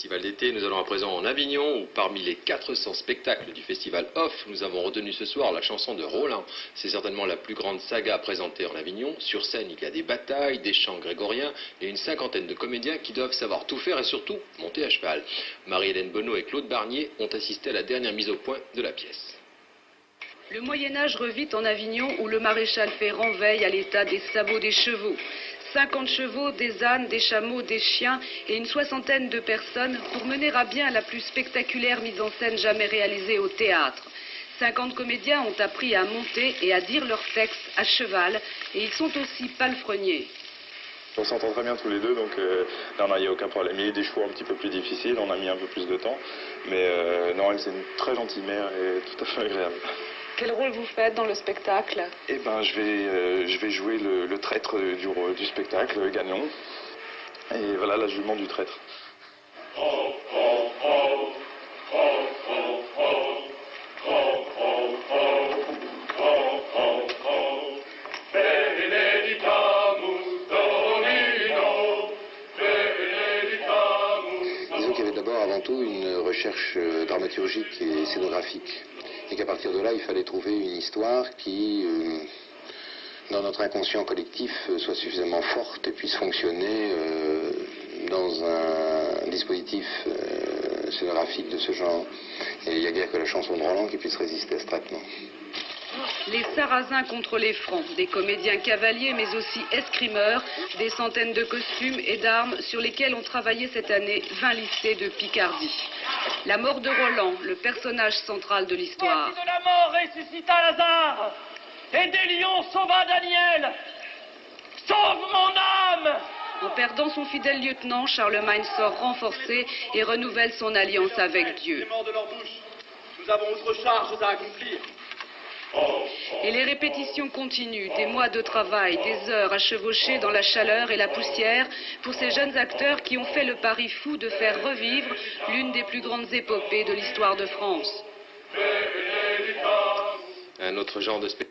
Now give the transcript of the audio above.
festival d'été. Nous allons à présent en Avignon, où parmi les 400 spectacles du festival Off, nous avons retenu ce soir la chanson de Rollin. C'est certainement la plus grande saga présentée en Avignon. Sur scène, il y a des batailles, des chants grégoriens et une cinquantaine de comédiens qui doivent savoir tout faire et surtout monter à cheval. Marie-Hélène Bonneau et Claude Barnier ont assisté à la dernière mise au point de la pièce. Le Moyen-Âge revit en Avignon, où le maréchal Ferrand veille à l'état des sabots des chevaux. 50 chevaux, des ânes, des chameaux, des chiens et une soixantaine de personnes pour mener à bien la plus spectaculaire mise en scène jamais réalisée au théâtre. 50 comédiens ont appris à monter et à dire leurs textes à cheval et ils sont aussi palefreniers. On s'entend très bien tous les deux, donc là il n'y a aucun problème. Il y a des chevaux un petit peu plus difficiles, on a mis un peu plus de temps, mais non, elle c'est une très gentille mère et tout à fait agréable. Quel rôle vous faites dans le spectacle? Eh ben, je vais jouer le traître du spectacle, le Gagnon. Et voilà la jument du traître. Disons qu'il y avait d'abord avant tout une recherche dramaturgique et scénographique. Et qu'à partir de là, il fallait trouver une histoire qui, dans notre inconscient collectif, soit suffisamment forte et puisse fonctionner dans un dispositif scénographique de ce genre. Et il n'y a guère que la chanson de Roland qui puisse résister à ce traitement. Les Sarrasins contre les Francs, des comédiens cavaliers mais aussi escrimeurs, des centaines de costumes et d'armes sur lesquels ont travaillé cette année 20 lycées de Picardie. La mort de Roland, le personnage central de l'histoire. De la mort ressuscita Lazare, et des lions sauva Daniel. Sauve mon âme! En perdant son fidèle lieutenant, Charlemagne sort renforcé et renouvelle son alliance avec Dieu. Les morts de leur bouche, nous avons autre charge à accomplir. Et les répétitions continuent, des mois de travail, des heures à chevaucher dans la chaleur et la poussière pour ces jeunes acteurs qui ont fait le pari fou de faire revivre l'une des plus grandes épopées de l'histoire de France. Un autre genre de spectacle.